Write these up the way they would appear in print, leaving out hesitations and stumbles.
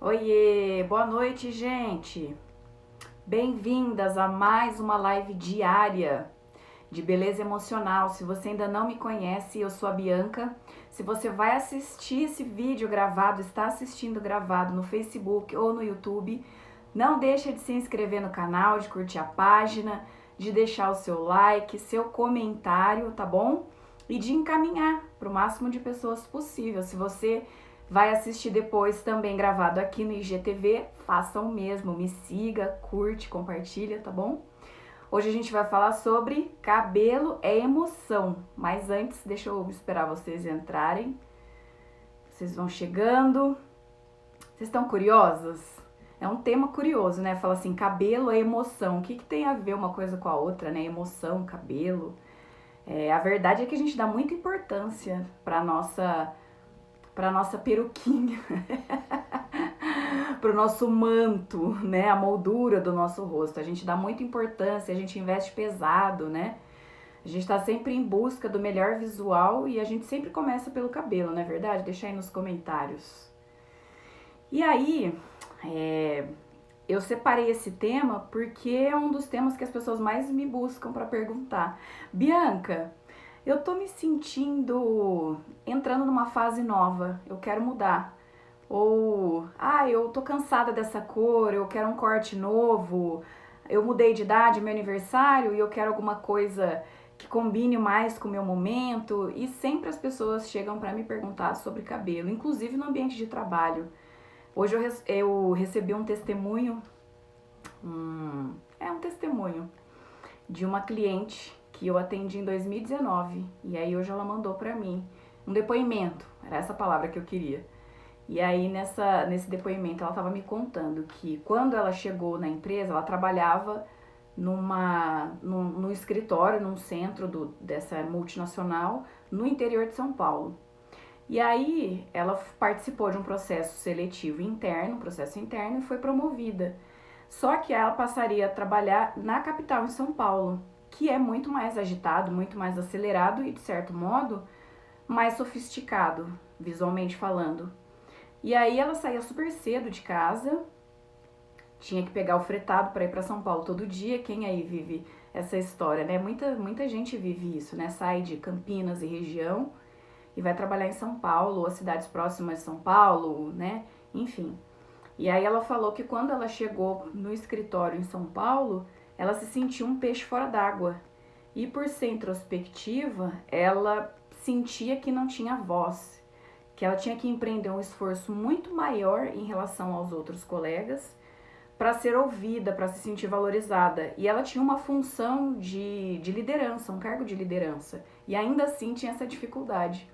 Oiê, boa noite, gente. Bem-vindas a mais uma live diária de beleza emocional. Se você ainda não me conhece, eu sou a Bianca. Se você vai assistir esse vídeo gravado, está assistindo gravado no Facebook ou no YouTube, não deixa de se inscrever no canal, de curtir a página, de deixar o seu like, seu comentário, tá bom? E de encaminhar para o máximo de pessoas possível. Se você vai assistir depois também gravado aqui no IGTV, faça o mesmo, me siga, curte, compartilha, tá bom? Hoje a gente vai falar sobre cabelo é emoção, mas antes deixa eu esperar vocês entrarem. Vocês vão chegando. Vocês estão curiosas? É um tema curioso, né? Fala assim, cabelo é emoção. O que tem a ver uma coisa com a outra, né? Emoção, cabelo. A verdade é que a gente dá muita importância para nossa peruquinha, para o nosso manto, né? A moldura do nosso rosto. A gente dá muita importância, a gente investe pesado, né? A gente tá sempre em busca do melhor visual e a gente sempre começa pelo cabelo, não é verdade? Deixa aí nos comentários. E aí, eu separei esse tema porque é um dos temas que as pessoas mais me buscam para perguntar. Bianca, eu tô me sentindo entrando numa fase nova, eu quero mudar. Ou, eu tô cansada dessa cor, eu quero um corte novo, eu mudei de idade, meu aniversário, e eu quero alguma coisa que combine mais com o meu momento. E sempre as pessoas chegam para me perguntar sobre cabelo, inclusive no ambiente de trabalho. Hoje eu recebi um testemunho, um testemunho de uma cliente que eu atendi em 2019. E aí hoje ela mandou pra mim um depoimento, era essa palavra que eu queria. E aí nesse depoimento ela tava me contando que quando ela chegou na empresa, ela trabalhava num escritório, num centro dessa multinacional, no interior de São Paulo. E aí ela participou de um processo seletivo interno, processo interno, e foi promovida. Só que ela passaria a trabalhar na capital, em São Paulo, que é muito mais agitado, muito mais acelerado e, de certo modo, mais sofisticado, visualmente falando. E aí ela saía super cedo de casa, tinha que pegar o fretado para ir para São Paulo todo dia. Quem aí vive essa história, né? Muita gente vive isso, né? Sai de Campinas e região e vai trabalhar em São Paulo, ou cidades próximas de São Paulo, né? Enfim. E aí ela falou que quando ela chegou no escritório em São Paulo, ela se sentiu um peixe fora d'água. E por ser introspectiva, ela sentia que não tinha voz, que ela tinha que empreender um esforço muito maior em relação aos outros colegas para ser ouvida, para se sentir valorizada. E ela tinha uma função de liderança, um cargo de liderança. E ainda assim tinha essa dificuldade.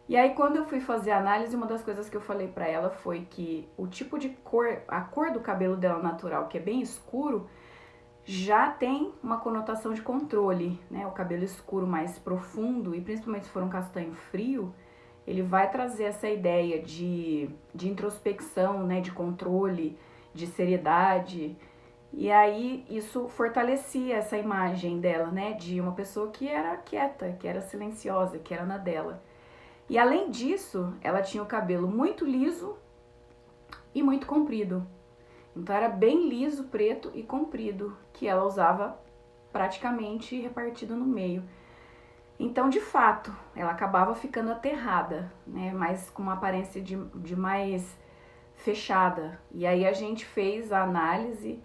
E aí quando eu fui fazer a análise, uma das coisas que eu falei pra ela foi que o tipo de cor, a cor do cabelo dela natural, que é bem escuro, já tem uma conotação de controle, né? O cabelo escuro mais profundo, e principalmente se for um castanho frio, ele vai trazer essa ideia de introspecção, né? De controle, de seriedade. E aí isso fortalecia essa imagem dela, né? De uma pessoa que era quieta, que era silenciosa, que era na dela. E além disso, ela tinha o cabelo muito liso e muito comprido. Então era bem liso, preto e comprido, que ela usava praticamente repartido no meio. Então, de fato, ela acabava ficando aterrada, né? Mas com uma aparência de mais fechada. E aí a gente fez a análise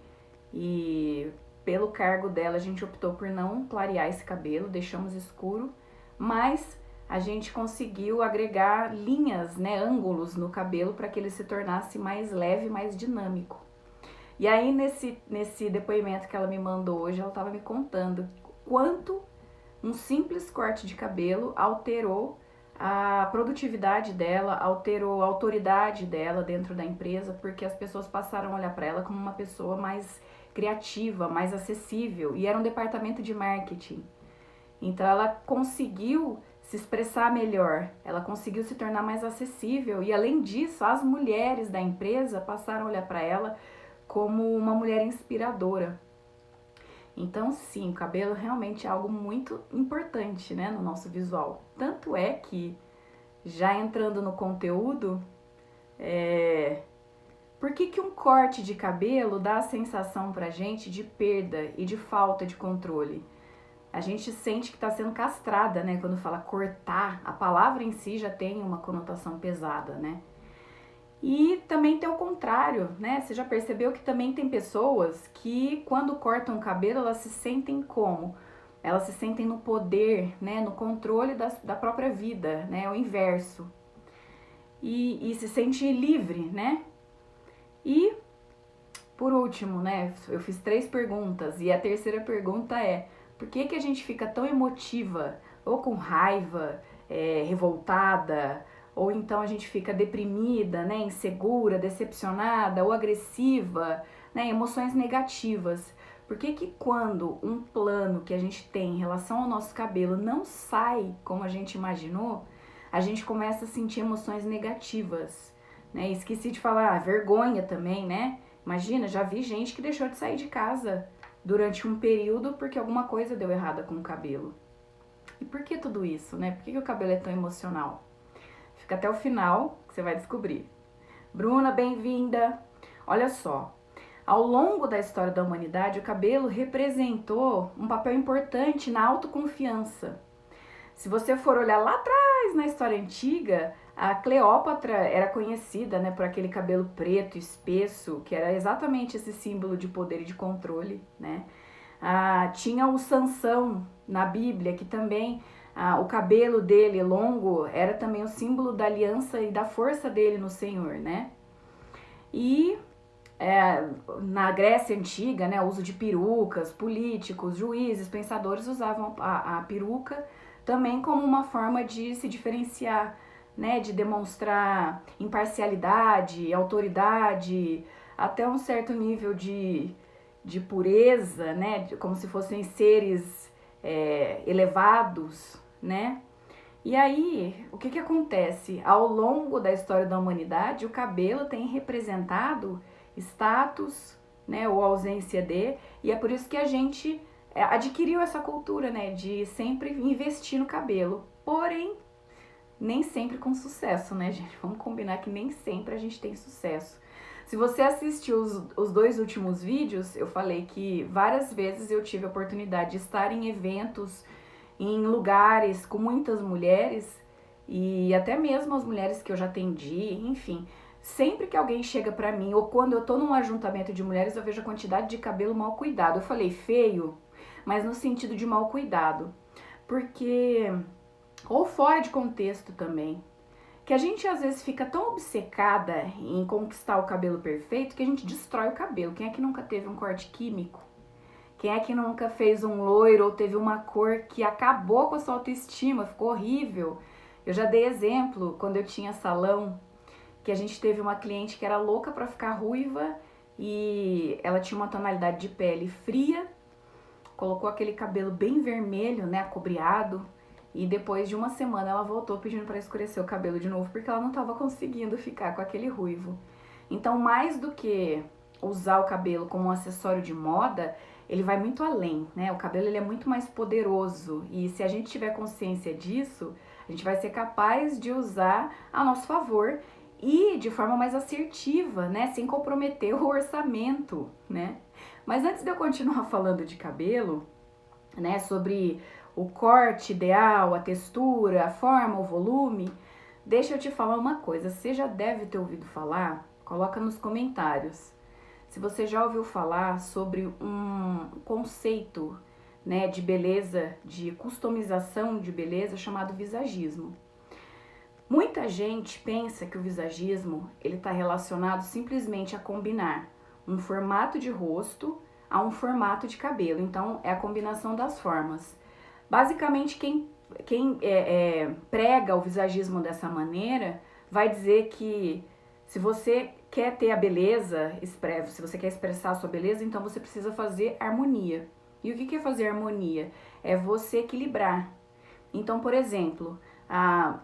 e pelo cargo dela a gente optou por não clarear esse cabelo, deixamos escuro, mas a gente conseguiu agregar linhas, né, ângulos no cabelo para que ele se tornasse mais leve, mais dinâmico. E aí nesse depoimento que ela me mandou hoje, ela estava me contando quanto um simples corte de cabelo alterou a produtividade dela, alterou a autoridade dela dentro da empresa, porque as pessoas passaram a olhar para ela como uma pessoa mais criativa, mais acessível, e era um departamento de marketing. Então ela conseguiu se expressar melhor, ela conseguiu se tornar mais acessível, e além disso, as mulheres da empresa passaram a olhar para ela como uma mulher inspiradora. Então sim, o cabelo realmente é algo muito importante, né, no nosso visual. Tanto é que, já entrando no conteúdo, Por que que um corte de cabelo dá a sensação pra gente de perda e de falta de controle? A gente sente que está sendo castrada, né? Quando fala cortar, a palavra em si já tem uma conotação pesada, né? E também tem o contrário, né? Você já percebeu que também tem pessoas que quando cortam o cabelo, elas se sentem como? Elas se sentem no poder, né? No controle da própria vida, né? É o inverso. E se sente livre, né? E, por último, né? Eu fiz 3 perguntas e a terceira pergunta é: por que que a gente fica tão emotiva, ou com raiva, revoltada, ou então a gente fica deprimida, né, insegura, decepcionada ou agressiva, né, emoções negativas? Por que que quando um plano que a gente tem em relação ao nosso cabelo não sai como a gente imaginou, a gente começa a sentir emoções negativas, né? Esqueci de falar, vergonha também, né? Imagina, já vi gente que deixou de sair de casa durante um período porque alguma coisa deu errada com o cabelo. E por que tudo isso, né? Por que o cabelo é tão emocional? Fica até o final que você vai descobrir. Bruna, bem-vinda! Olha só, ao longo da história da humanidade, o cabelo representou um papel importante na autoconfiança. Se você for olhar lá atrás na história antiga, a Cleópatra era conhecida, né, por aquele cabelo preto, espesso, que era exatamente esse símbolo de poder e de controle, né? Tinha o Sansão na Bíblia, que também o cabelo dele longo era também o símbolo da aliança e da força dele no Senhor, né? E na Grécia Antiga, né, o uso de perucas, políticos, juízes, pensadores usavam a peruca também como uma forma de se diferenciar, né, de demonstrar imparcialidade, autoridade, até um certo nível de pureza, né, como se fossem seres elevados, né? E aí, o que que acontece? Ao longo da história da humanidade, o cabelo tem representado status, né, ou ausência de, e é por isso que a gente adquiriu essa cultura, né, de sempre investir no cabelo. Porém, nem sempre com sucesso, né, gente? Vamos combinar que nem sempre a gente tem sucesso. Se você assistiu os 2 últimos vídeos, eu falei que várias vezes eu tive a oportunidade de estar em eventos, em lugares com muitas mulheres, e até mesmo as mulheres que eu já atendi, enfim. Sempre que alguém chega pra mim, ou quando eu tô num ajuntamento de mulheres, eu vejo a quantidade de cabelo mal cuidado. Eu falei feio, mas no sentido de mal cuidado. Porque, ou fora de contexto também, que a gente às vezes fica tão obcecada em conquistar o cabelo perfeito que a gente destrói o cabelo. Quem é que nunca teve um corte químico? Quem é que nunca fez um loiro ou teve uma cor que acabou com a sua autoestima, ficou horrível? Eu já dei exemplo quando eu tinha salão, que a gente teve uma cliente que era louca pra ficar ruiva e ela tinha uma tonalidade de pele fria, colocou aquele cabelo bem vermelho, né, acobreado, e depois de uma semana ela voltou pedindo para escurecer o cabelo de novo porque ela não estava conseguindo ficar com aquele ruivo. Então, mais do que usar o cabelo como um acessório de moda, ele vai muito além, né? O cabelo ele é muito mais poderoso e se a gente tiver consciência disso, a gente vai ser capaz de usar a nosso favor e de forma mais assertiva, né? Sem comprometer o orçamento, né? Mas antes de eu continuar falando de cabelo, né? Sobre o corte ideal, a textura, a forma, o volume, deixa eu te falar uma coisa. Você já deve ter ouvido falar, coloca nos comentários, se você já ouviu falar sobre um conceito, né, de beleza, de customização de beleza chamado visagismo. Muita gente pensa que o visagismo ele está relacionado simplesmente a combinar um formato de rosto a um formato de cabelo. Então, é a combinação das formas. Basicamente, quem prega o visagismo dessa maneira vai dizer que se você quer ter a beleza, se você quer expressar a sua beleza, então você precisa fazer harmonia. E o que é fazer harmonia? É você equilibrar. Então, por exemplo,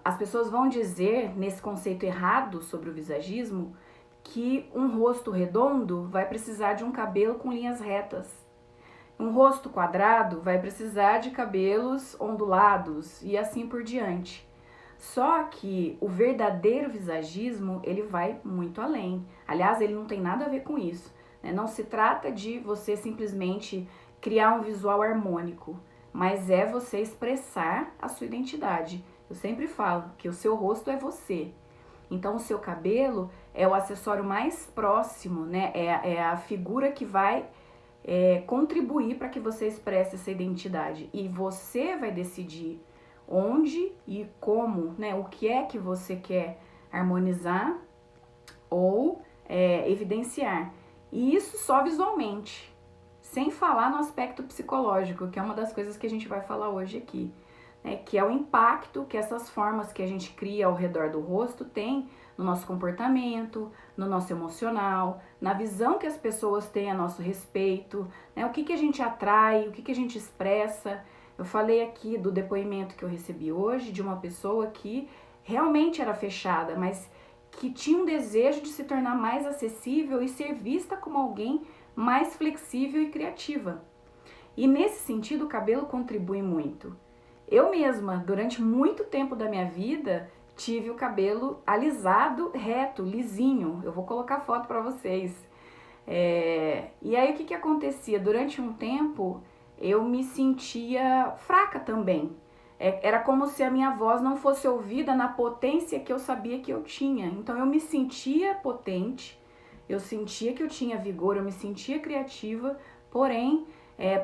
as pessoas vão dizer, nesse conceito errado sobre o visagismo, que um rosto redondo vai precisar de um cabelo com linhas retas. Um rosto quadrado vai precisar de cabelos ondulados e assim por diante. Só que o verdadeiro visagismo, ele vai muito além. Aliás, ele não tem nada a ver com isso, né? Não se trata de você simplesmente criar um visual harmônico, mas é você expressar a sua identidade. Eu sempre falo que o seu rosto é você. Então, o seu cabelo é o acessório mais próximo, né? É a figura que vai contribuir para que você expresse essa identidade. E você vai decidir onde e como, né? O que é que você quer harmonizar ou evidenciar. E isso só visualmente, sem falar no aspecto psicológico, que é uma das coisas que a gente vai falar hoje aqui, né? Que é o impacto que essas formas que a gente cria ao redor do rosto tem no nosso comportamento, no nosso emocional, na visão que as pessoas têm a nosso respeito, né? O que a gente atrai, o que a gente expressa. Eu falei aqui do depoimento que eu recebi hoje de uma pessoa que realmente era fechada, mas que tinha um desejo de se tornar mais acessível e ser vista como alguém mais flexível e criativa. E nesse sentido, o cabelo contribui muito. Eu mesma, durante muito tempo da minha vida, tive o cabelo alisado, reto, lisinho. Eu vou colocar foto para vocês. E aí o que acontecia? Durante um tempo eu me sentia fraca também. Era como se a minha voz não fosse ouvida na potência que eu sabia que eu tinha. Então eu me sentia potente, eu sentia que eu tinha vigor, eu me sentia criativa, porém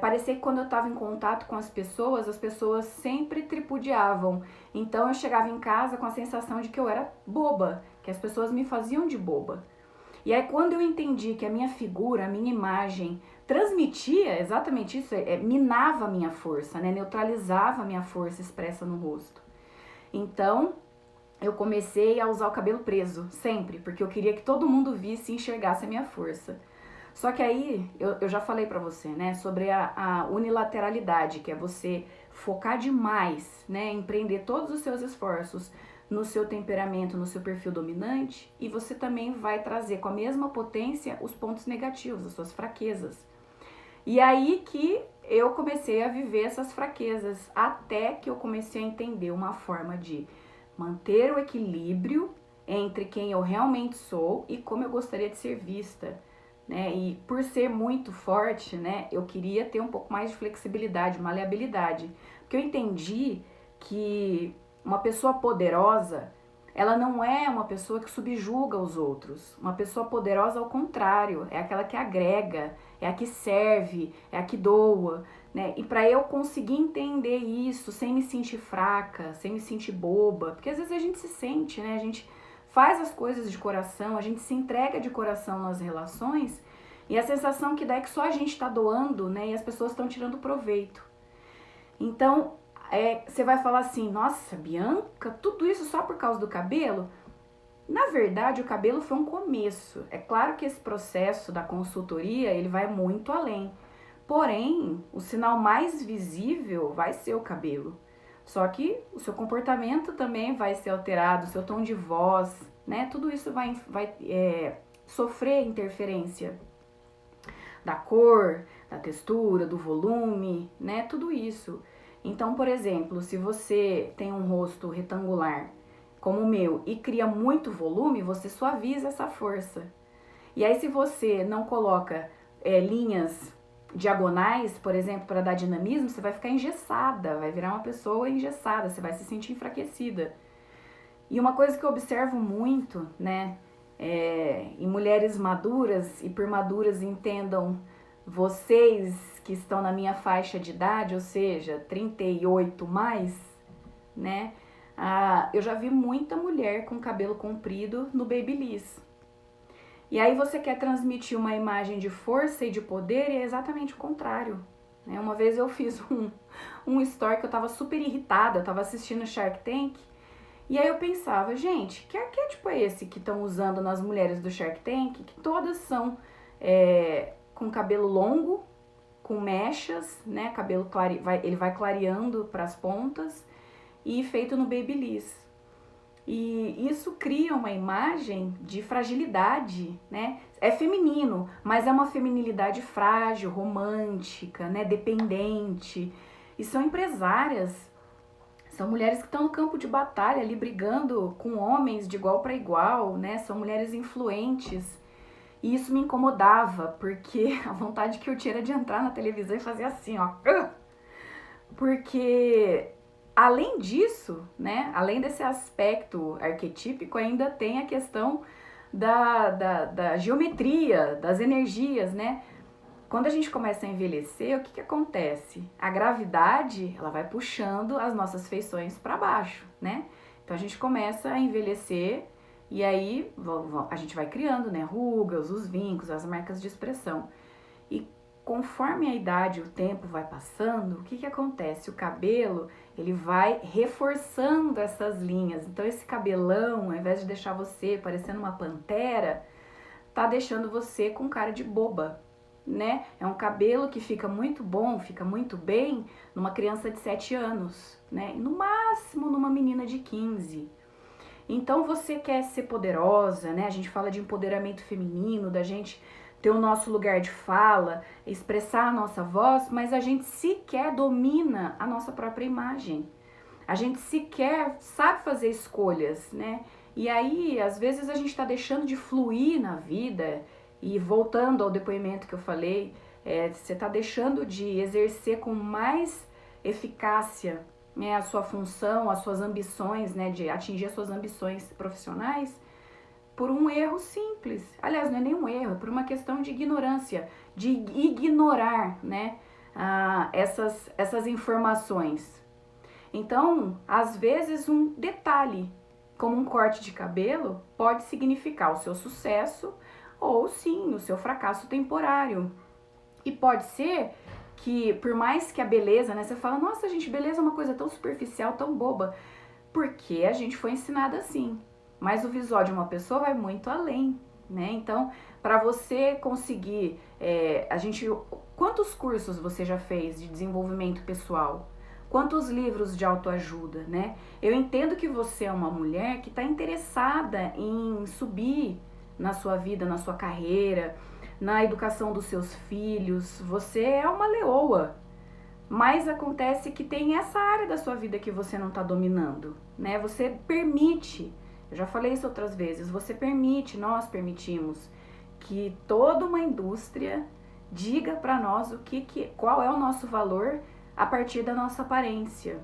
parecia que quando eu estava em contato com as pessoas sempre tripudiavam. Então eu chegava em casa com a sensação de que eu era boba, que as pessoas me faziam de boba. E aí quando eu entendi que a minha figura, a minha imagem transmitia exatamente isso, minava a minha força, né? Neutralizava a minha força expressa no rosto. Então eu comecei a usar o cabelo preso, sempre, porque eu queria que todo mundo visse e enxergasse a minha força. Só que aí, eu já falei pra você, né, sobre a unilateralidade, que é você focar demais, né, empreender todos os seus esforços no seu temperamento, no seu perfil dominante, e você também vai trazer com a mesma potência os pontos negativos, as suas fraquezas. E aí que eu comecei a viver essas fraquezas, até que eu comecei a entender uma forma de manter o equilíbrio entre quem eu realmente sou e como eu gostaria de ser vista, né? E por ser muito forte, né, eu queria ter um pouco mais de flexibilidade, maleabilidade, porque eu entendi que uma pessoa poderosa, ela não é uma pessoa que subjuga os outros. Uma pessoa poderosa, ao contrário, é aquela que agrega, é a que serve, é a que doa, né? E para eu conseguir entender isso sem me sentir fraca, sem me sentir boba, porque às vezes a gente se sente, né? A gente faz as coisas de coração, a gente se entrega de coração nas relações e a sensação que dá é que só a gente está doando, né? E as pessoas estão tirando proveito. Então, você vai falar assim, nossa, Bianca, tudo isso só por causa do cabelo? Na verdade, o cabelo foi um começo. É claro que esse processo da consultoria, ele vai muito além. Porém, o sinal mais visível vai ser o cabelo. Só que o seu comportamento também vai ser alterado, o seu tom de voz, né? Tudo isso vai sofrer interferência da cor, da textura, do volume, né? Tudo isso. Então, por exemplo, se você tem um rosto retangular, como o meu, e cria muito volume, você suaviza essa força. E aí, se você não coloca linhas diagonais, por exemplo, para dar dinamismo, você vai ficar engessada, vai virar uma pessoa engessada, você vai se sentir enfraquecida. E uma coisa que eu observo muito, né, em mulheres maduras, e por maduras entendam vocês que estão na minha faixa de idade, ou seja, 38 mais, né, eu já vi muita mulher com cabelo comprido no babyliss. E aí você quer transmitir uma imagem de força e de poder e é exatamente o contrário. Uma vez eu fiz um story que eu tava super irritada, eu tava assistindo Shark Tank, e aí eu pensava, gente, que arquétipo é esse que estão usando nas mulheres do Shark Tank, que todas são com cabelo longo, com mechas, né, cabelo ele vai clareando para as pontas e feito no babyliss. E isso cria uma imagem de fragilidade, né? É feminino, mas é uma feminilidade frágil, romântica, né? Dependente. E são empresárias São mulheres que estão no campo de batalha, ali brigando com homens de igual para igual, né? São mulheres influentes. E isso me incomodava, porque a vontade que eu tinha era de entrar na televisão e fazer assim, ó. Porque, além disso, né? Além desse aspecto arquetípico, ainda tem a questão da geometria, das energias, né? Quando a gente começa a envelhecer, o que acontece? A gravidade, ela vai puxando as nossas feições para baixo, né? Então a gente começa a envelhecer e aí a gente vai criando, né, rugas, os vincos, as marcas de expressão. E conforme a idade, o tempo vai passando, o que acontece? O cabelo, ele vai reforçando essas linhas. Então esse cabelão, ao invés de deixar você parecendo uma pantera, tá deixando você com cara de boba, né? É um cabelo que fica muito bom, fica muito bem numa criança de 7 anos, né? E no máximo numa menina de 15. Então você quer ser poderosa, né? A gente fala de empoderamento feminino, da gente ter o nosso lugar de fala, expressar a nossa voz, mas a gente sequer domina a nossa própria imagem. A gente sequer sabe fazer escolhas, né? E aí, às vezes, a gente está deixando de fluir na vida. E voltando ao depoimento que eu falei, você está deixando de exercer com mais eficácia, né, a sua função, as suas ambições, né, de atingir as suas ambições profissionais por um erro simples. Aliás, não é nem um erro, é por uma questão de ignorância, de ignorar, né, essas informações. Então, às vezes, um detalhe, como um corte de cabelo, pode significar o seu sucesso ou sim, o seu fracasso temporário. E pode ser que, por mais que a beleza, né, você fala, nossa gente, beleza é uma coisa tão superficial, tão boba, porque a gente foi ensinada assim. Mas o visual de uma pessoa vai muito além, né? Então, para você conseguir, quantos cursos você já fez de desenvolvimento pessoal? Quantos livros de autoajuda, né? Eu entendo que você é uma mulher que está interessada em subir na sua vida, na sua carreira, na educação dos seus filhos. Você é uma leoa, mas acontece que tem essa área da sua vida que você não está dominando, né? Você permite, eu já falei isso outras vezes, você permite, nós permitimos que toda uma indústria diga para nós qual é o nosso valor a partir da nossa aparência.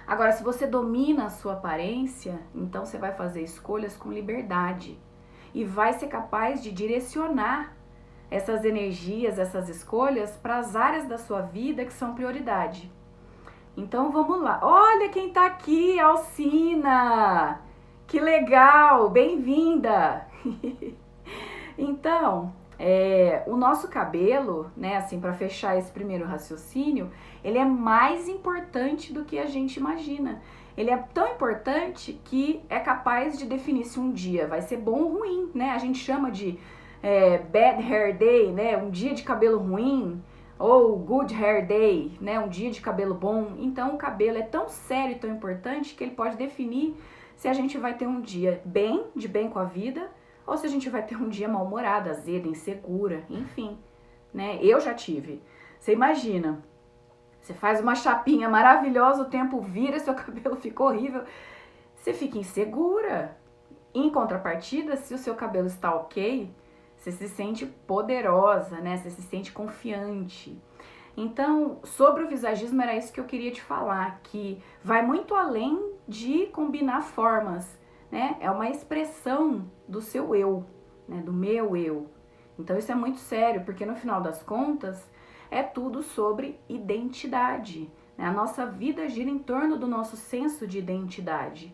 Agora, se você domina a sua aparência, então você vai fazer escolhas com liberdade e vai ser capaz de direcionar essas energias, essas escolhas para as áreas da sua vida que são prioridade. Então vamos lá. Olha quem tá aqui, Alcina! Que legal! Bem-vinda! Então, o nosso cabelo, né, assim, para fechar esse primeiro raciocínio, ele é mais importante do que a gente imagina. Ele é tão importante que é capaz de definir se um dia vai ser bom ou ruim, né? A gente chama de bad hair day, né? Um dia de cabelo ruim, ou good hair day, né? Um dia de cabelo bom. Então o cabelo é tão sério e tão importante que ele pode definir se a gente vai ter um dia de bem com a vida, ou se a gente vai ter um dia mal-humorado, azeda, insegura, enfim, né? Eu já tive. Você imagina, você faz uma chapinha maravilhosa, o tempo vira, seu cabelo fica horrível, você fica insegura. Em contrapartida, se o seu cabelo está ok, você se sente poderosa, né? Você se sente confiante. Então, sobre o visagismo, era isso que eu queria te falar, que vai muito além de combinar formas, né? É uma expressão do seu eu, né? Do meu eu. Então, isso é muito sério, porque no final das contas, é tudo sobre identidade, né? A nossa vida gira em torno do nosso senso de identidade.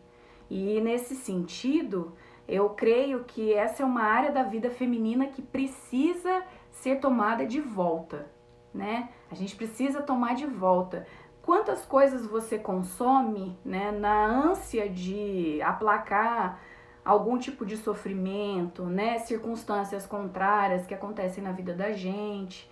E nesse sentido, eu creio que essa é uma área da vida feminina que precisa ser tomada de volta, né? A gente precisa tomar de volta. Quantas coisas você consome, né, na ânsia de aplacar algum tipo de sofrimento, né, circunstâncias contrárias que acontecem na vida da gente.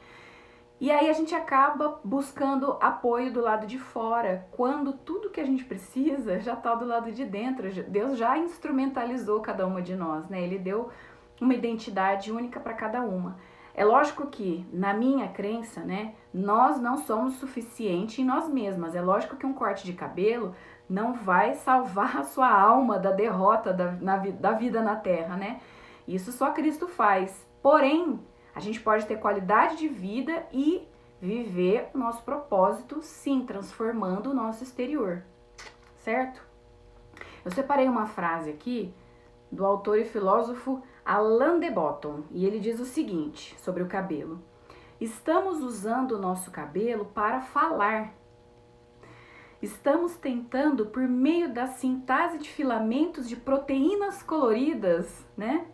E aí a gente acaba buscando apoio do lado de fora, quando tudo que a gente precisa já está do lado de dentro. Deus já instrumentalizou cada uma de nós, né? Ele deu uma identidade única para cada uma. É lógico que, na minha crença, né, nós não somos suficientes em nós mesmas. É lógico que um corte de cabelo não vai salvar a sua alma da derrota da vida na Terra, né? Isso só Cristo faz. Porém, a gente pode ter qualidade de vida e viver o nosso propósito, sim, transformando o nosso exterior, certo? Eu separei uma frase aqui do autor e filósofo Alain de Botton, e ele diz o seguinte sobre o cabelo: estamos usando o nosso cabelo para falar. Estamos tentando, por meio da sintase de filamentos de proteínas coloridas, né,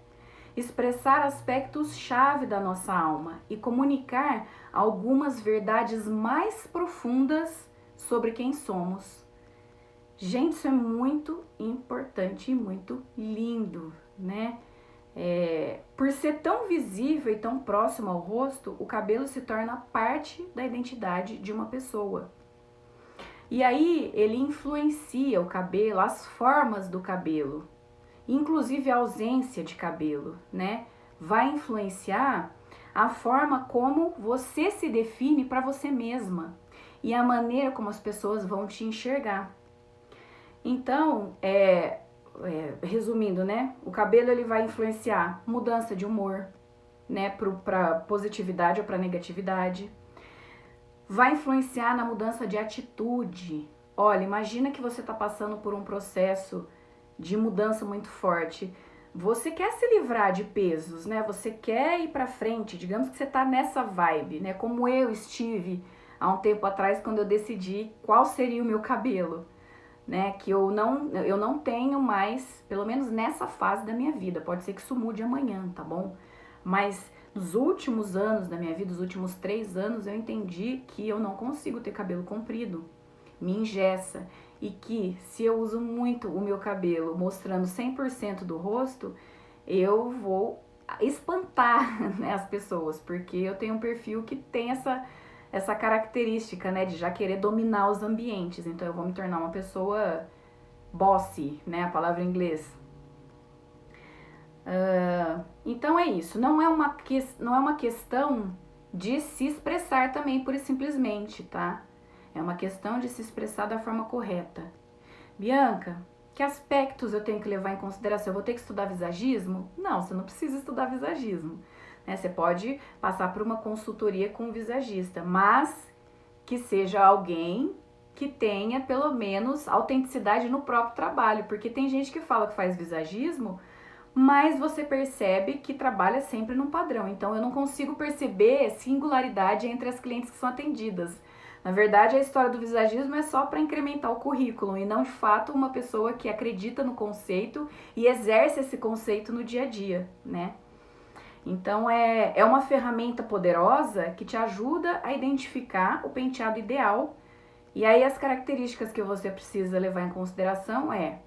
expressar aspectos-chave da nossa alma e comunicar algumas verdades mais profundas sobre quem somos. Gente, isso é muito importante e muito lindo, né? Por ser tão visível e tão próximo ao rosto, o cabelo se torna parte da identidade de uma pessoa. E aí ele influencia o cabelo, as formas do cabelo, inclusive a ausência de cabelo, né? Vai influenciar a forma como você se define para você mesma e a maneira como as pessoas vão te enxergar. Então, resumindo, né? O cabelo ele vai influenciar mudança de humor, né? Para positividade ou para negatividade. Vai influenciar na mudança de atitude. Olha, imagina que você está passando por um processo de mudança muito forte. Você quer se livrar de pesos, né? Você quer ir para frente. Digamos que você está nessa vibe, né? Como eu estive há um tempo atrás quando eu decidi qual seria o meu cabelo, né? Que eu não tenho mais, pelo menos nessa fase da minha vida. Pode ser que isso mude amanhã, tá bom? Mas nos últimos anos da minha vida, os últimos 3 anos, eu entendi que eu não consigo ter cabelo comprido, me engessa, e que se eu uso muito o meu cabelo mostrando 100% do rosto, eu vou espantar, né, as pessoas, porque eu tenho um perfil que tem essa característica, né, de já querer dominar os ambientes, então eu vou me tornar uma pessoa bossy, né, a palavra em inglês. Então é isso, não é uma questão de se expressar também pura e simplesmente, tá? É uma questão de se expressar da forma correta. Bianca, que aspectos eu tenho que levar em consideração? Eu vou ter que estudar visagismo? Não, você não precisa estudar visagismo, né? Você pode passar por uma consultoria com um visagista, mas que seja alguém que tenha pelo menos autenticidade no próprio trabalho, porque tem gente que fala que faz visagismo, mas você percebe que trabalha sempre num padrão. Então eu não consigo perceber singularidade entre as clientes que são atendidas. Na verdade, a história do visagismo é só para incrementar o currículo e não de fato uma pessoa que acredita no conceito e exerce esse conceito no dia a dia, né? Então é uma ferramenta poderosa que te ajuda a identificar o penteado ideal. E aí as características que você precisa levar em consideração é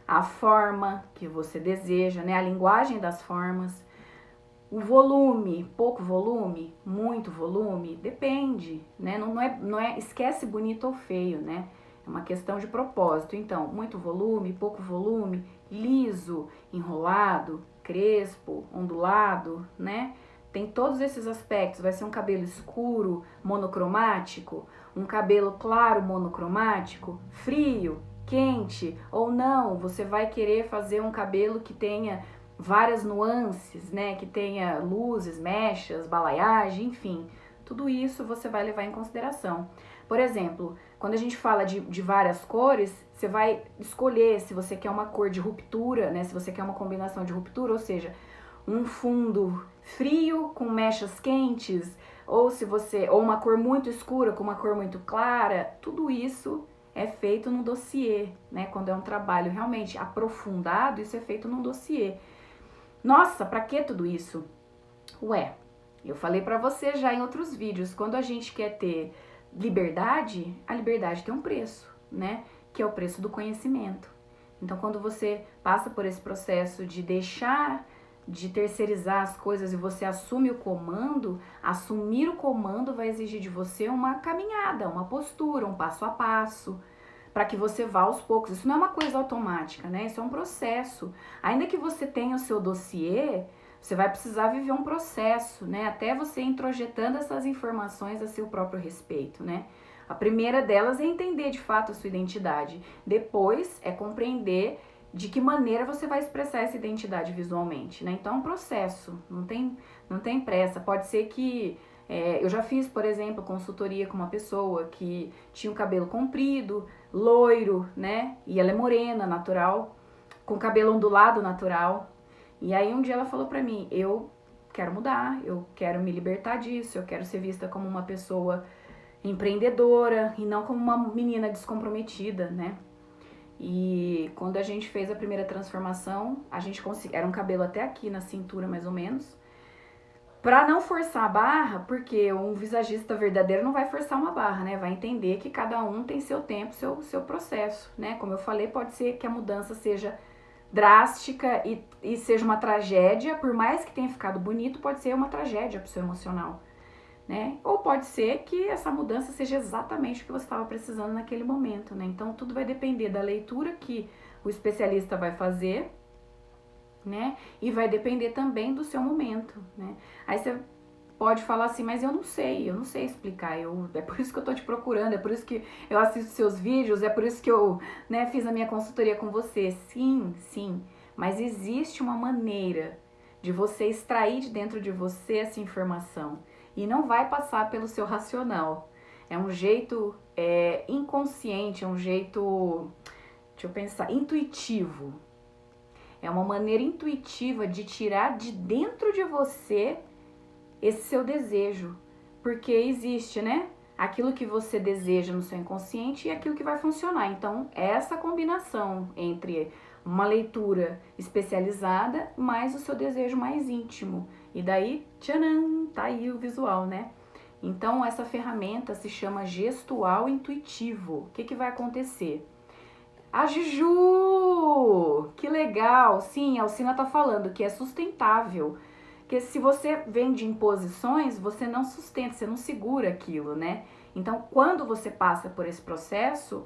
a forma que você deseja, né? A linguagem das formas, o volume, pouco volume, muito volume, depende, né? Não é esquece bonito ou feio, né? É uma questão de propósito. Então, muito volume, pouco volume, liso, enrolado, crespo, ondulado, né? Tem todos esses aspectos. Vai ser um cabelo escuro, monocromático, um cabelo claro, monocromático, frio, quente ou não. Você vai querer fazer um cabelo que tenha várias nuances, né? Que tenha luzes, mechas, balaiagem, enfim. Tudo isso você vai levar em consideração. Por exemplo, quando a gente fala de várias cores, você vai escolher se você quer uma cor de ruptura, né? Se você quer uma combinação de ruptura, ou seja, um fundo frio com mechas quentes, ou uma cor muito escura com uma cor muito clara. Tudo isso é feito no dossiê, né? Quando é um trabalho realmente aprofundado, isso é feito num dossiê. Nossa, pra que tudo isso? Ué, eu falei pra você já em outros vídeos, quando a gente quer ter liberdade, a liberdade tem um preço, né? Que é o preço do conhecimento. Então, quando você passa por esse processo de deixar de terceirizar as coisas e você assume o comando, assumir o comando vai exigir de você uma caminhada, uma postura, um passo a passo, para que você vá aos poucos. Isso não é uma coisa automática, né? Isso é um processo. Ainda que você tenha o seu dossiê, Você vai precisar viver um processo, né? Até você introjetando essas informações a seu próprio respeito, né? A primeira delas é entender de fato a sua identidade. Depois é compreender de que maneira você vai expressar essa identidade visualmente, né? Então é um processo, não tem pressa. Pode ser que eu já fiz, por exemplo, consultoria com uma pessoa que tinha o cabelo comprido, loiro, né? E ela é morena, natural, com cabelo ondulado natural. E aí um dia ela falou pra mim, eu quero mudar, eu quero me libertar disso, eu quero ser vista como uma pessoa empreendedora e não como uma menina descomprometida, né? E quando a gente fez a primeira transformação, a gente conseguiu, era um cabelo até aqui na cintura mais ou menos, pra não forçar a barra, porque um visagista verdadeiro não vai forçar uma barra, né? Vai entender que cada um tem seu tempo, seu processo, né? Como eu falei, pode ser que a mudança seja drástica e seja uma tragédia, por mais que tenha ficado bonito, pode ser uma tragédia pro seu emocional, né? Ou pode ser que essa mudança seja exatamente o que você estava precisando naquele momento, né? Então tudo vai depender da leitura que o especialista vai fazer, né? E vai depender também do seu momento, né? Aí você pode falar assim, mas eu não sei explicar, é por isso que eu tô te procurando, é por isso que eu assisto seus vídeos, é por isso que eu, né, fiz a minha consultoria com você. Sim, mas existe uma maneira de você extrair de dentro de você essa informação e não vai passar pelo seu racional. É um jeito inconsciente, é um jeito, deixa eu pensar, intuitivo. É uma maneira intuitiva de tirar de dentro de você esse seu desejo, porque existe, né? Aquilo que você deseja no seu inconsciente e aquilo que vai funcionar. Então, essa combinação entre uma leitura especializada mais o seu desejo mais íntimo. E daí, tcharam, tá aí o visual, né? Então, essa ferramenta se chama gestual intuitivo. O que vai acontecer? A Juju! Que legal! Sim, a Alcina tá falando que é sustentável. Porque se você vem de imposições, você não sustenta, você não segura aquilo, né? Então, quando você passa por esse processo,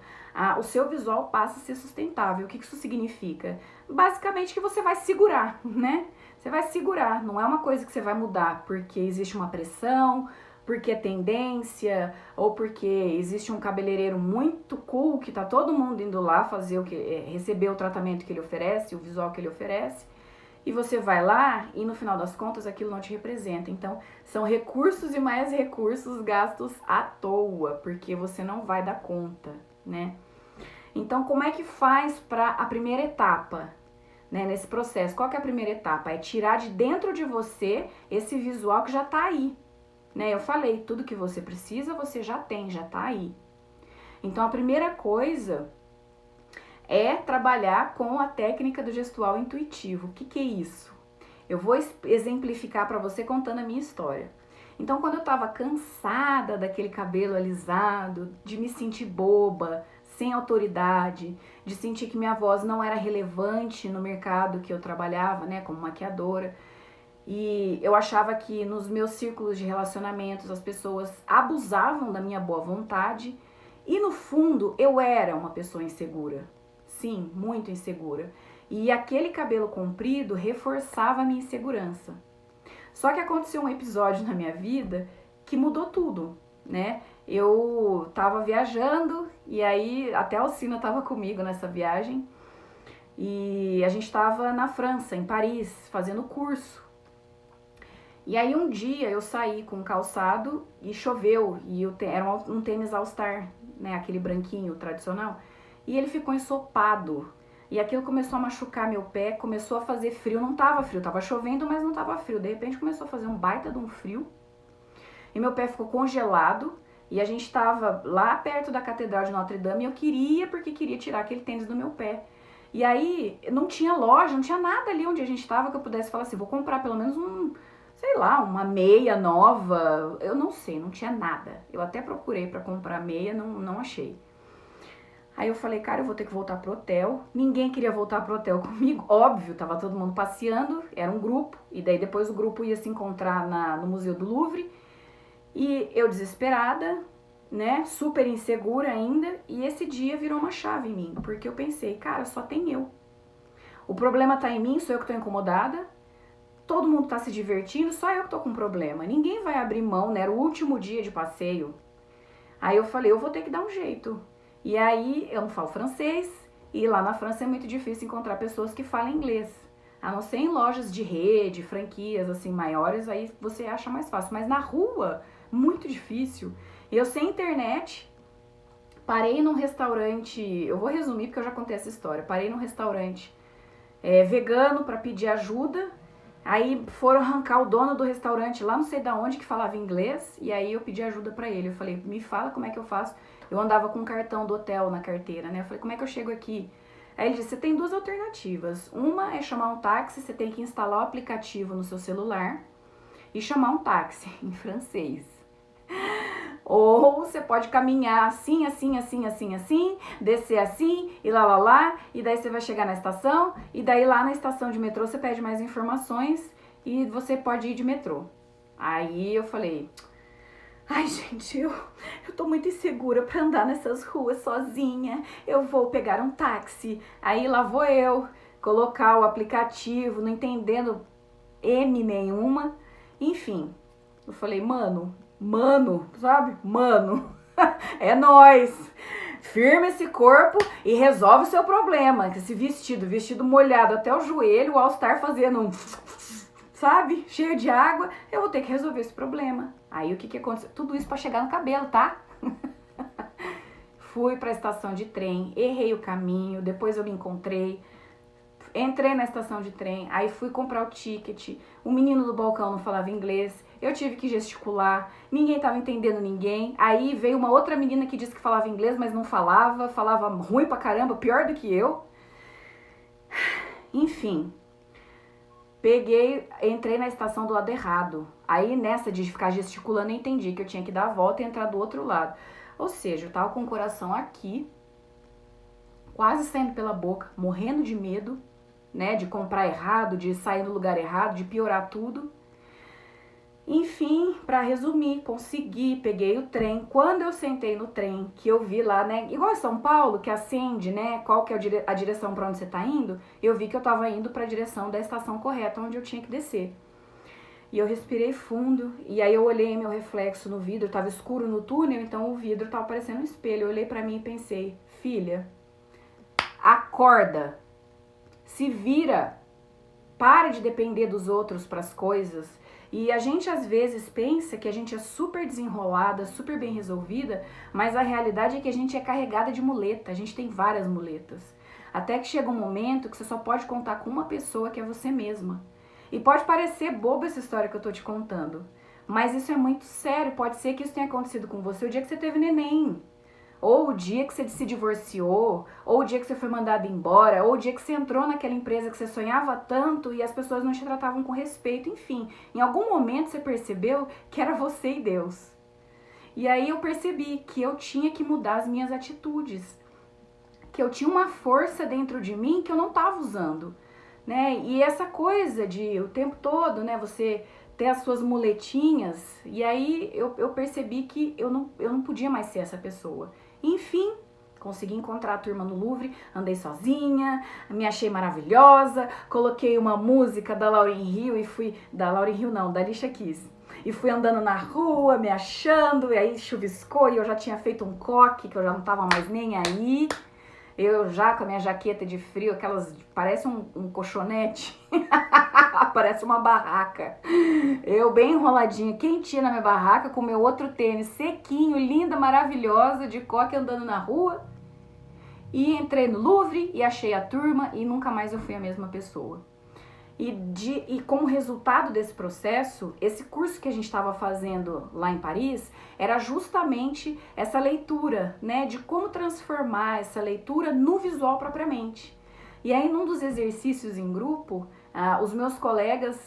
o seu visual passa a ser sustentável. O que isso significa? Basicamente que você vai segurar, né? Você vai segurar, não é uma coisa que você vai mudar porque existe uma pressão, porque é tendência, ou porque existe um cabeleireiro muito cool que tá todo mundo indo lá fazer receber o tratamento que ele oferece, o visual que ele oferece. E você vai lá e no final das contas aquilo não te representa. Então são recursos e mais recursos gastos à toa, porque você não vai dar conta, né? Então como é que faz para a primeira etapa, né, nesse processo? Qual que é a primeira etapa? É tirar de dentro de você esse visual que já tá aí, né? Eu falei, tudo que você precisa você já tem, já tá aí. Então a primeira coisa é trabalhar com a técnica do gestual intuitivo. O que é isso? Eu vou exemplificar para você contando a minha história. Então, quando eu estava cansada daquele cabelo alisado, de me sentir boba, sem autoridade, de sentir que minha voz não era relevante no mercado que eu trabalhava, né, como maquiadora, e eu achava que nos meus círculos de relacionamentos as pessoas abusavam da minha boa vontade e no fundo eu era uma pessoa insegura. Sim, muito insegura. E aquele cabelo comprido reforçava a minha insegurança. Só que aconteceu um episódio na minha vida que mudou tudo, né? Eu tava viajando e aí até a Alcina tava comigo nessa viagem. E a gente tava na França, em Paris, fazendo curso. E aí um dia eu saí com um calçado e choveu. E era um tênis All-Star, né? Aquele branquinho tradicional. E ele ficou ensopado. E aquilo começou a machucar meu pé, começou a fazer frio. Não tava frio, tava chovendo, mas não tava frio. De repente começou a fazer um baita de um frio. E meu pé ficou congelado. E a gente tava lá perto da Catedral de Notre Dame e eu queria tirar aquele tênis do meu pé. E aí não tinha loja, não tinha nada ali onde a gente tava que eu pudesse falar assim, vou comprar pelo menos uma meia nova. Eu não sei, não tinha nada. Eu até procurei pra comprar meia, não achei. Aí eu falei, cara, eu vou ter que voltar pro hotel. Ninguém queria voltar pro hotel comigo, óbvio, tava todo mundo passeando, era um grupo, e daí depois o grupo ia se encontrar no Museu do Louvre. E eu desesperada, né, super insegura ainda, e esse dia virou uma chave em mim, porque eu pensei, cara, só tem eu. O problema tá em mim, sou eu que tô incomodada, todo mundo tá se divertindo, só eu que tô com problema. Ninguém vai abrir mão, né? Era o último dia de passeio. Aí eu falei, eu vou ter que dar um jeito. E aí eu não falo francês, e lá na França é muito difícil encontrar pessoas que falam inglês. A não ser em lojas de rede, franquias assim maiores, aí você acha mais fácil. Mas na rua, muito difícil. E eu sem internet, parei num restaurante, eu vou resumir porque eu já contei essa história. Parei num restaurante vegano para pedir ajuda. Aí foram arrancar o dono do restaurante lá, não sei de onde, que falava inglês. E aí eu pedi ajuda pra ele. Eu falei, me fala como é que eu faço. Eu andava com um cartão do hotel na carteira, né? Eu falei, como é que eu chego aqui? Aí ele disse, você tem duas alternativas. Uma é chamar um táxi, você tem que instalar o aplicativo no seu celular e chamar um táxi em francês. Ou você pode caminhar assim, assim, assim, assim, assim, descer assim e lá, e daí você vai chegar na estação, e daí lá na estação de metrô você pede mais informações e você pode ir de metrô. Aí eu falei, ai gente, eu tô muito insegura pra andar nessas ruas sozinha, eu vou pegar um táxi. Aí lá vou eu colocar o aplicativo, não entendendo M nenhuma, enfim. Eu falei, mano, sabe? Mano, é nóis. Firma esse corpo e resolve o seu problema. Esse vestido molhado até o joelho, o All-Star fazendo um, sabe? Cheio de água. Eu vou ter que resolver esse problema. Aí o que aconteceu? Tudo isso pra chegar no cabelo, tá? Fui pra estação de trem, errei o caminho, depois eu me encontrei. Entrei na estação de trem, aí fui comprar o ticket, o menino do balcão não falava inglês, eu tive que gesticular, ninguém tava entendendo ninguém, aí veio uma outra menina que disse que falava inglês, mas não falava ruim pra caramba, pior do que eu. Enfim, entrei na estação do lado errado, aí nessa de ficar gesticulando eu entendi que eu tinha que dar a volta e entrar do outro lado. Ou seja, eu tava com o coração aqui, quase saindo pela boca, morrendo de medo, né, de comprar errado, de sair no lugar errado, de piorar tudo. Enfim, para resumir, consegui, peguei o trem. Quando eu sentei no trem, que eu vi lá, né, igual em São Paulo, que acende, né, qual que é a direção para onde você tá indo, eu vi que eu tava indo para a direção da estação correta, onde eu tinha que descer. E eu respirei fundo, e aí eu olhei meu reflexo no vidro, tava escuro no túnel, então o vidro tava parecendo um espelho. Eu olhei para mim e pensei, filha, acorda, se vira, para de depender dos outros para as coisas. E a gente às vezes pensa que a gente é super desenrolada, super bem resolvida, mas a realidade é que a gente é carregada de muleta, a gente tem várias muletas. Até que chega um momento que você só pode contar com uma pessoa, que é você mesma. E pode parecer boba essa história que eu tô te contando, mas isso é muito sério, pode ser que isso tenha acontecido com você o dia que você teve neném. Ou o dia que você se divorciou, ou o dia que você foi mandado embora, ou o dia que você entrou naquela empresa que você sonhava tanto e as pessoas não te tratavam com respeito, enfim. Em algum momento você percebeu que era você e Deus. E aí eu percebi que eu tinha que mudar as minhas atitudes, que eu tinha uma força dentro de mim que eu não estava usando, né? E essa coisa de o tempo todo, né, você ter as suas muletinhas, e aí eu percebi que eu não podia mais ser essa pessoa. Enfim, consegui encontrar a turma no Louvre, andei sozinha, me achei maravilhosa, coloquei uma música da Lauryn Hill e fui... Da Lauryn Hill não, da Alicia Keys. E fui andando na rua, me achando, e aí chuviscou e eu já tinha feito um coque, que eu já não tava mais nem aí. Eu já com a minha jaqueta de frio, aquelas, parece um colchonete, parece uma barraca. Eu bem enroladinha, quentinha na minha barraca, com meu outro tênis sequinho, linda, maravilhosa, de coque andando na rua. E entrei no Louvre e achei a turma e nunca mais eu fui a mesma pessoa. E como resultado desse processo, esse curso que a gente estava fazendo lá em Paris era justamente essa leitura, né, de como transformar essa leitura no visual propriamente. E aí, num dos exercícios em grupo, os meus colegas,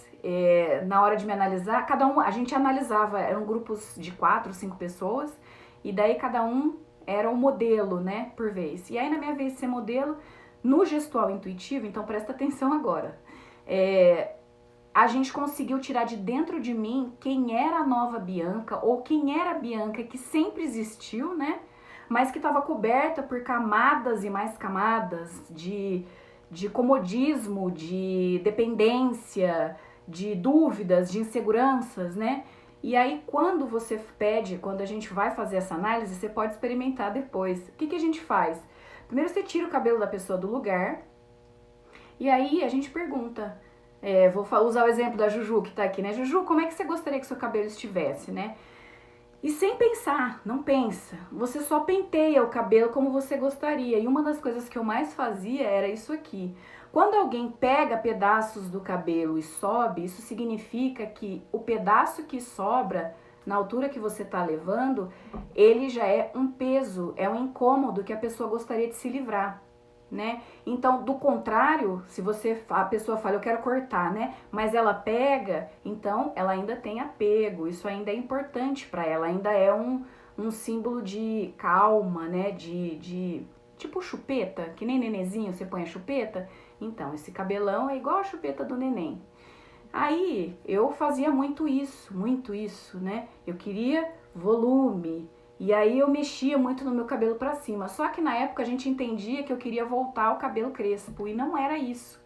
na hora de me analisar, cada um, a gente analisava, eram grupos de 4, 5 pessoas, e daí cada um era um modelo, né, por vez. E aí, na minha vez de ser modelo, no gestual intuitivo, então presta atenção agora, a gente conseguiu tirar de dentro de mim quem era a nova Bianca, ou quem era a Bianca que sempre existiu, né? Mas que estava coberta por camadas e mais camadas de comodismo, de dependência, de dúvidas, de inseguranças, né? E aí quando você pede, quando a gente vai fazer essa análise, você pode experimentar depois. O que a gente faz? Primeiro você tira o cabelo da pessoa do lugar, e aí a gente pergunta, vou usar o exemplo da Juju que tá aqui, né? Juju, como é que você gostaria que seu cabelo estivesse, né? E sem pensar, não pensa, você só penteia o cabelo como você gostaria. E uma das coisas que eu mais fazia era isso aqui. Quando alguém pega pedaços do cabelo e sobe, isso significa que o pedaço que sobra, na altura que você está levando, ele já é um peso, é um incômodo que a pessoa gostaria de se livrar, né? Então, do contrário, se a pessoa fala, eu quero cortar, né? Mas ela pega, então ela ainda tem apego, isso ainda é importante para ela, ainda é um símbolo de calma, né? De tipo chupeta, que nem nenenzinho você põe a chupeta. Então, esse cabelão é igual a chupeta do neném. Aí, eu fazia muito isso, né? Eu queria volume. E aí eu mexia muito no meu cabelo pra cima. Só que na época a gente entendia que eu queria voltar ao cabelo crespo. E não era isso.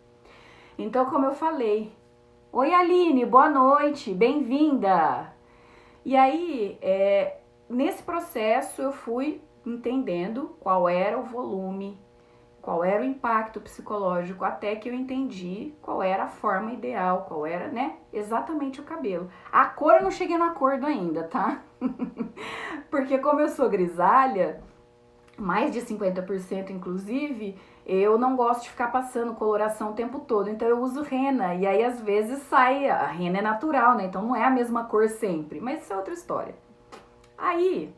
Então, como eu falei, oi Aline, boa noite, bem-vinda! E aí, nesse processo eu fui entendendo qual era o volume, qual era o impacto psicológico, até que eu entendi qual era a forma ideal, qual era, né, exatamente o cabelo. A cor eu não cheguei no acordo ainda, tá? Porque como eu sou grisalha, mais de 50% inclusive, eu não gosto de ficar passando coloração o tempo todo, então eu uso rena, e aí às vezes sai, a rena é natural, né, então não é a mesma cor sempre, mas isso é outra história. Aí,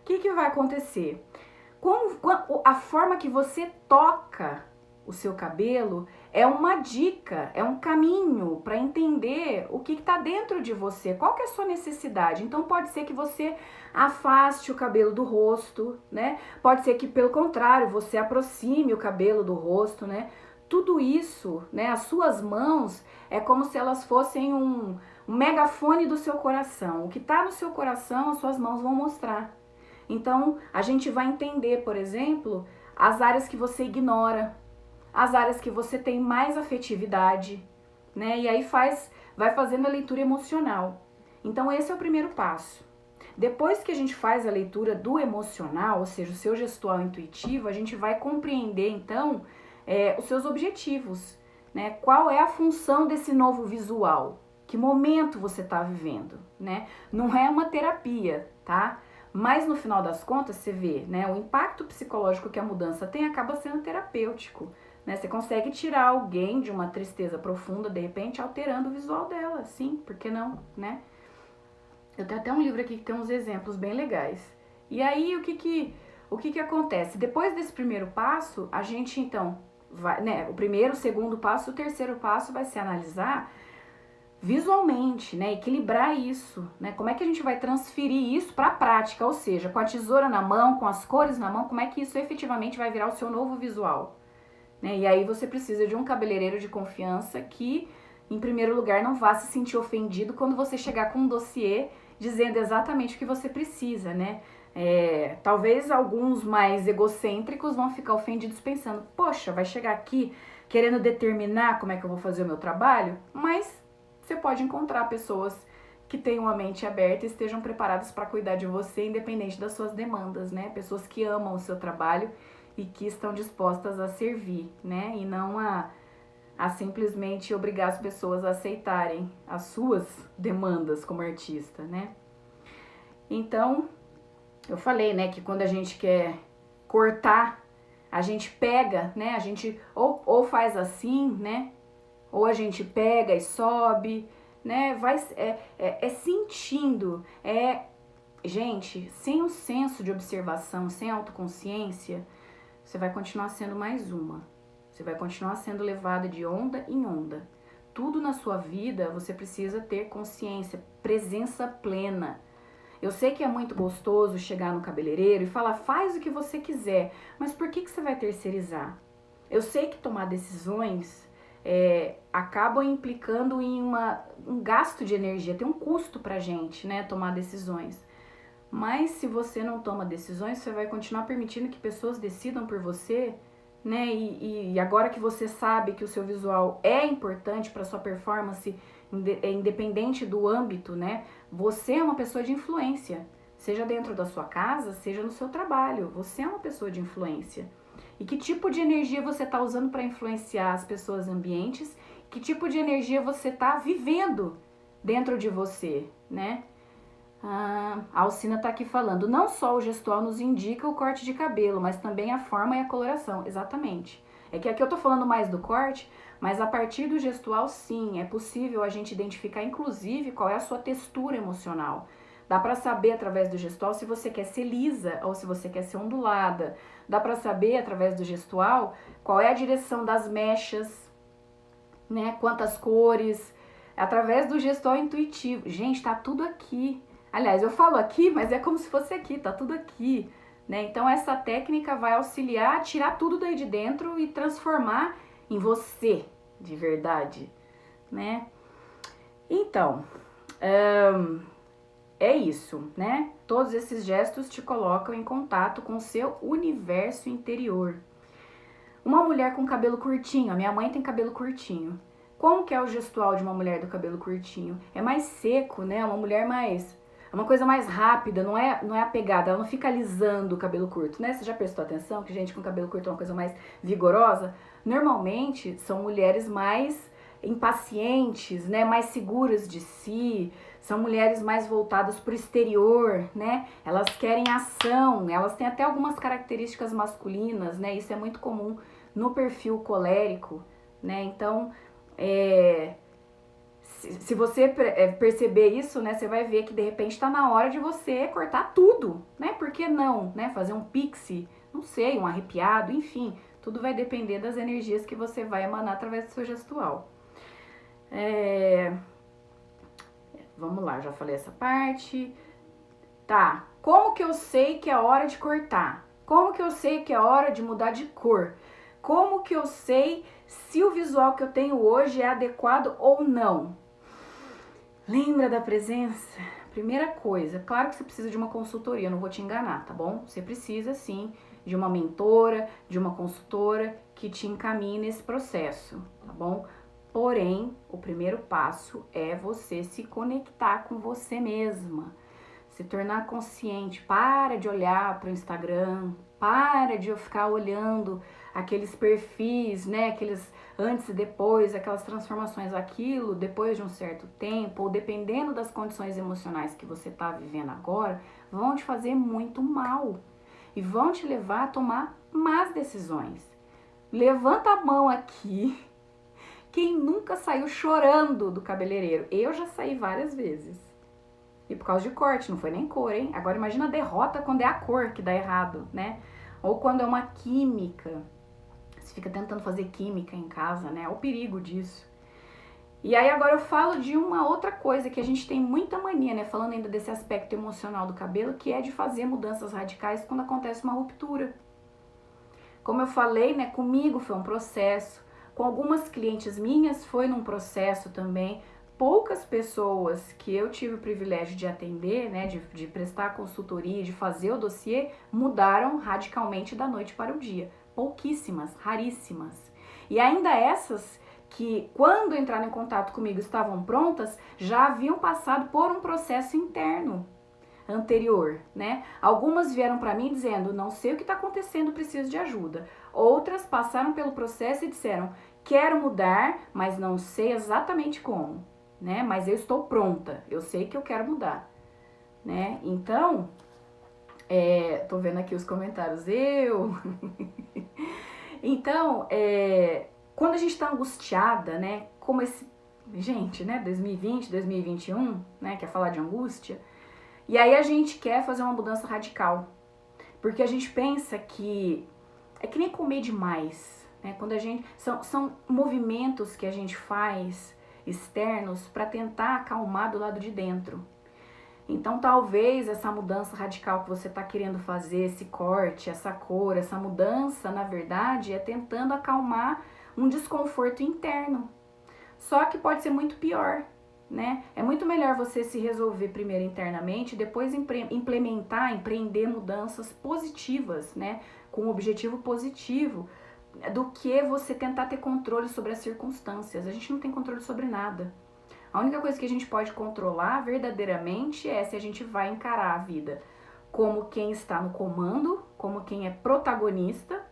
o que vai acontecer? A forma que você toca o seu cabelo é uma dica, é um caminho para entender o que está dentro de você, qual que é a sua necessidade. Então pode ser que você afaste o cabelo do rosto, né? Pode ser que pelo contrário, você aproxime o cabelo do rosto, né? Tudo isso, né? As suas mãos é como se elas fossem um megafone do seu coração. O que está no seu coração, as suas mãos vão mostrar. Então, a gente vai entender, por exemplo, as áreas que você ignora, as áreas que você tem mais afetividade, né? E aí vai fazendo a leitura emocional. Então, esse é o primeiro passo. Depois que a gente faz a leitura do emocional, ou seja, o seu gestual intuitivo, a gente vai compreender, então, os seus objetivos, né? Qual é a função desse novo visual? Que momento você está vivendo, né? Não é uma terapia, tá? Mas no final das contas, você vê, né, o impacto psicológico que a mudança tem acaba sendo terapêutico, né? Você consegue tirar alguém de uma tristeza profunda, de repente, alterando o visual dela, sim, por que não, né? Eu tenho até um livro aqui que tem uns exemplos bem legais. E aí, o que acontece? Depois desse primeiro passo, a gente, então, vai, né, o primeiro, o segundo passo, o terceiro passo vai ser analisar visualmente, né, equilibrar isso, né, como é que a gente vai transferir isso para a prática, ou seja, com a tesoura na mão, com as cores na mão, como é que isso efetivamente vai virar o seu novo visual, né, e aí você precisa de um cabeleireiro de confiança que, em primeiro lugar, não vá se sentir ofendido quando você chegar com um dossiê dizendo exatamente o que você precisa, né, talvez alguns mais egocêntricos vão ficar ofendidos pensando, poxa, vai chegar aqui querendo determinar como é que eu vou fazer o meu trabalho, mas você pode encontrar pessoas que tenham uma mente aberta e estejam preparadas para cuidar de você, independente das suas demandas, né? Pessoas que amam o seu trabalho e que estão dispostas a servir, né? E não a simplesmente obrigar as pessoas a aceitarem as suas demandas como artista, né? Então, eu falei, né, que quando a gente quer cortar, a gente pega, né? A gente ou faz assim, né? Ou a gente pega e sobe, né? Sentindo. Gente, sem o senso de observação, sem autoconsciência, você vai continuar sendo mais uma. Você vai continuar sendo levada de onda em onda. Tudo na sua vida você precisa ter consciência, presença plena. Eu sei que é muito gostoso chegar no cabeleireiro e falar, faz o que você quiser, mas por que você vai terceirizar? Eu sei que tomar decisões acabam implicando em um gasto de energia, tem um custo pra gente, né, tomar decisões. Mas se você não toma decisões, você vai continuar permitindo que pessoas decidam por você, né? E agora que você sabe que o seu visual é importante para sua performance, independente do âmbito, né? Você é uma pessoa de influência, seja dentro da sua casa, seja no seu trabalho. Você é uma pessoa de influência. E que tipo de energia você está usando para influenciar as pessoas ambientes? Que tipo de energia você está vivendo dentro de você, né? A Alcina tá aqui falando, não só o gestual nos indica o corte de cabelo, mas também a forma e a coloração. Exatamente. É que aqui eu tô falando mais do corte, mas a partir do gestual, sim, é possível a gente identificar, inclusive, qual é a sua textura emocional. Dá pra saber através do gestual se você quer ser lisa ou se você quer ser ondulada. Dá pra saber através do gestual qual é a direção das mechas, né? Quantas cores. Através do gestual intuitivo. Gente, tá tudo aqui. Aliás, eu falo aqui, mas é como se fosse aqui, tá tudo aqui, né? Então essa técnica vai auxiliar a tirar tudo daí de dentro e transformar em você, de verdade, né? Então, é isso, né? Todos esses gestos te colocam em contato com o seu universo interior. Uma mulher com cabelo curtinho, a minha mãe tem cabelo curtinho. Como que é o gestual de uma mulher do cabelo curtinho? É mais seco, né? Uma mulher mais... É uma coisa mais rápida, não é a pegada, ela não fica alisando o cabelo curto, né? Você já prestou atenção que gente com cabelo curto é uma coisa mais vigorosa? Normalmente são mulheres mais impacientes, né? Mais seguras de si, são mulheres mais voltadas para o exterior, né? Elas querem ação, elas têm até algumas características masculinas, né? Isso é muito comum no perfil colérico, né? Então, se você perceber isso, né, você vai ver que de repente está na hora de você cortar tudo, né? Por que não, né? Fazer um pixie, não sei, um arrepiado, enfim, tudo vai depender das energias que você vai emanar através do seu gestual. Vamos lá, já falei essa parte. Tá, como que eu sei que é hora de cortar? Como que eu sei que é hora de mudar de cor? Como que eu sei se o visual que eu tenho hoje é adequado ou não? Lembra da presença? Primeira coisa, claro que você precisa de uma consultoria, eu não vou te enganar, tá bom? Você precisa sim de uma mentora, de uma consultora que te encaminhe nesse processo, tá bom? Porém, o primeiro passo é você se conectar com você mesma, se tornar consciente. Para de olhar para o Instagram, para de ficar olhando aqueles perfis, né? Aqueles antes e depois, aquelas transformações, aquilo depois de um certo tempo, ou dependendo das condições emocionais que você está vivendo agora, vão te fazer muito mal e vão te levar a tomar más decisões. Levanta a mão aqui. Quem nunca saiu chorando do cabeleireiro? Eu já saí várias vezes. E por causa de corte, não foi nem cor, hein? Agora imagina a derrota quando é a cor que dá errado, né? Ou quando é uma química. Você fica tentando fazer química em casa, né? É o perigo disso. E aí agora eu falo de uma outra coisa que a gente tem muita mania, né? Falando ainda desse aspecto emocional do cabelo, que é de fazer mudanças radicais quando acontece uma ruptura. Como eu falei, né? Comigo foi um processo. Com algumas clientes minhas foi num processo também. Poucas pessoas que eu tive o privilégio de atender, né, de prestar consultoria, de fazer o dossiê, mudaram radicalmente da noite para o dia. Pouquíssimas, raríssimas. E ainda essas que, quando entraram em contato comigo, estavam prontas, já haviam passado por um processo interno anterior, né? Algumas vieram para mim dizendo, não sei o que está acontecendo, preciso de ajuda. Outras passaram pelo processo e disseram, quero mudar, mas não sei exatamente como, né? Mas eu estou pronta, eu sei que eu quero mudar, né? Então, tô vendo aqui os comentários, Então, quando a gente tá angustiada, né? Como esse, gente, né? 2020, 2021, né? Quer falar de angústia? E aí a gente quer fazer uma mudança radical, porque a gente pensa que é que nem comer demais, né? Quando a gente são movimentos que a gente faz externos para tentar acalmar do lado de dentro. Então talvez essa mudança radical que você está querendo fazer, esse corte, essa cor, essa mudança, na verdade, é tentando acalmar um desconforto interno. Só que pode ser muito pior, né? É muito melhor você se resolver primeiro internamente, depois empreender mudanças positivas, né? Com um objetivo positivo, do que você tentar ter controle sobre as circunstâncias. A gente não tem controle sobre nada. A única coisa que a gente pode controlar verdadeiramente é se a gente vai encarar a vida como quem está no comando, como quem é protagonista,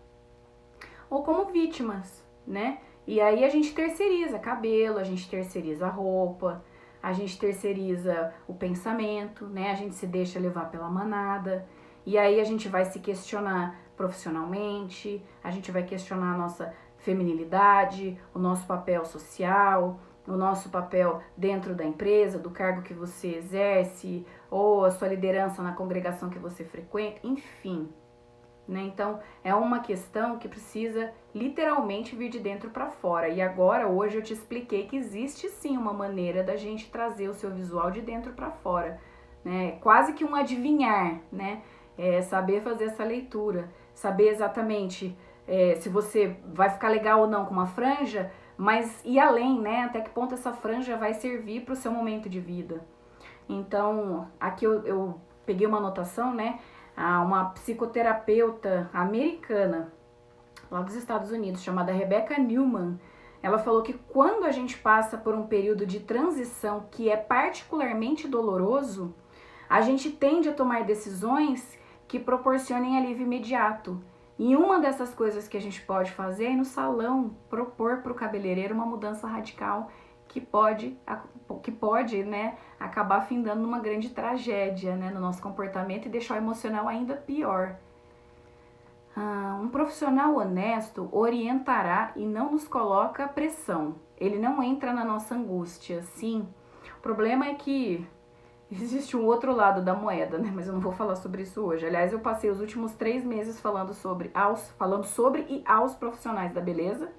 ou como vítimas, né? E aí a gente terceiriza cabelo, a gente terceiriza roupa, a gente terceiriza o pensamento, né? A gente se deixa levar pela manada. E aí a gente vai se questionar profissionalmente, a gente vai questionar a nossa feminilidade, o nosso papel social, o nosso papel dentro da empresa, do cargo que você exerce, ou a sua liderança na congregação que você frequenta, enfim. Né? Então, é uma questão que precisa literalmente vir de dentro para fora. E agora, hoje, eu te expliquei que existe sim uma maneira da gente trazer o seu visual de dentro para fora. Né? Quase que um adivinhar, né? Saber fazer essa leitura, saber exatamente se você vai ficar legal ou não com uma franja, mas ir além, né? Até que ponto essa franja vai servir para o seu momento de vida. Então, aqui eu peguei uma anotação, né? Uma psicoterapeuta americana, lá dos Estados Unidos, chamada Rebecca Newman, ela falou que quando a gente passa por um período de transição que é particularmente doloroso, a gente tende a tomar decisões que proporcionem alívio imediato. E uma dessas coisas que a gente pode fazer é ir no salão propor para o cabeleireiro uma mudança radical que pode, né, acabar findando numa grande tragédia, né, no nosso comportamento e deixar o emocional ainda pior. Um profissional honesto orientará e não nos coloca pressão. Ele não entra na nossa angústia, sim. O problema é que existe um outro lado da moeda, né? Mas eu não vou falar sobre isso hoje. Aliás, eu passei os últimos 3 meses falando sobre e aos profissionais da beleza.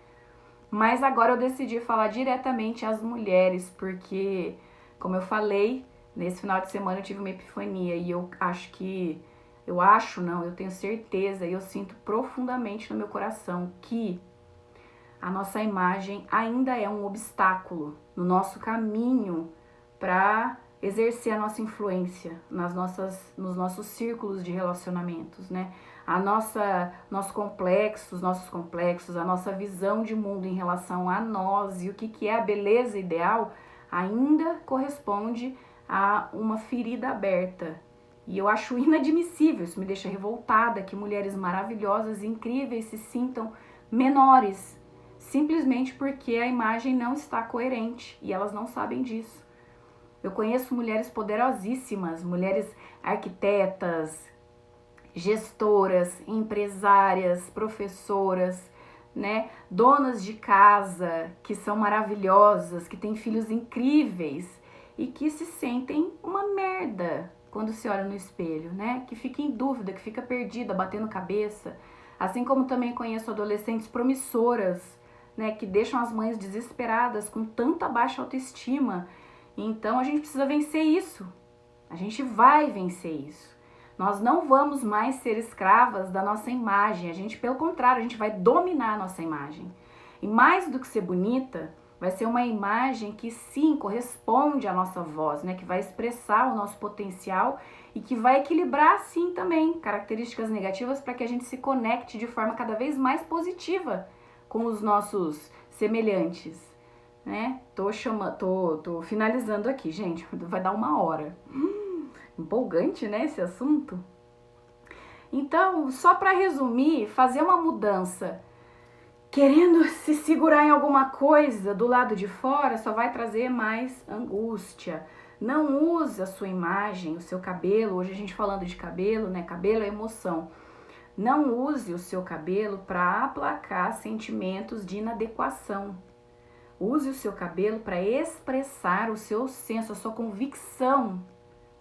Mas agora eu decidi falar diretamente às mulheres, porque, como eu falei, nesse final de semana eu tive uma epifania e eu tenho certeza e eu sinto profundamente no meu coração que a nossa imagem ainda é um obstáculo no nosso caminho para exercer a nossa influência nos nossos círculos de relacionamentos, né? Nossos complexos, a nossa visão de mundo em relação a nós e o que é a beleza ideal ainda corresponde a uma ferida aberta. E eu acho inadmissível, isso me deixa revoltada, que mulheres maravilhosas e incríveis se sintam menores, simplesmente porque a imagem não está coerente e elas não sabem disso. Eu conheço mulheres poderosíssimas, mulheres arquitetas, gestoras, empresárias, professoras, né? Donas de casa que são maravilhosas, que têm filhos incríveis e que se sentem uma merda quando se olha no espelho, né? Que fica em dúvida, que fica perdida, batendo cabeça. Assim como também conheço adolescentes promissoras, né? Que deixam as mães desesperadas com tanta baixa autoestima. Então a gente precisa vencer isso. A gente vai vencer isso. Nós não vamos mais ser escravas da nossa imagem. A gente, pelo contrário, a gente vai dominar a nossa imagem. E mais do que ser bonita, vai ser uma imagem que sim corresponde à nossa voz, né? Que vai expressar o nosso potencial e que vai equilibrar sim também características negativas para que a gente se conecte de forma cada vez mais positiva com os nossos semelhantes, né? Tô finalizando aqui, gente, vai dar 1 hora. Empolgante, né, esse assunto? Então, só para resumir, fazer uma mudança querendo se segurar em alguma coisa do lado de fora só vai trazer mais angústia. Não use a sua imagem, o seu cabelo, hoje a gente falando de cabelo, né? Cabelo é emoção. Não use o seu cabelo para aplacar sentimentos de inadequação. Use o seu cabelo para expressar o seu senso, a sua convicção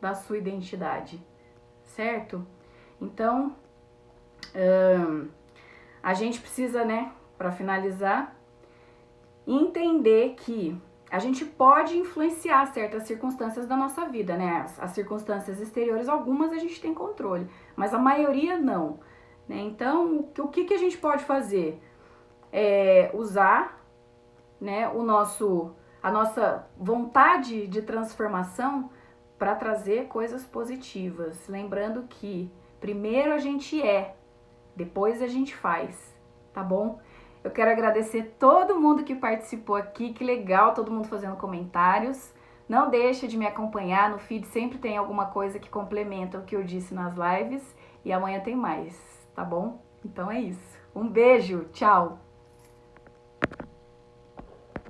da sua identidade, certo? Então, a gente precisa, né, para finalizar, entender que a gente pode influenciar certas circunstâncias da nossa vida, né? As circunstâncias exteriores, algumas a gente tem controle, mas a maioria não, né? Então, o que a gente pode fazer? Usar, né, a nossa vontade de transformação para trazer coisas positivas. Lembrando que primeiro a gente depois a gente faz, tá bom? Eu quero agradecer todo mundo que participou aqui, que legal, todo mundo fazendo comentários. Não deixe de me acompanhar, no feed sempre tem alguma coisa que complementa o que eu disse nas lives. E amanhã tem mais, tá bom? Então é isso. Um beijo, tchau!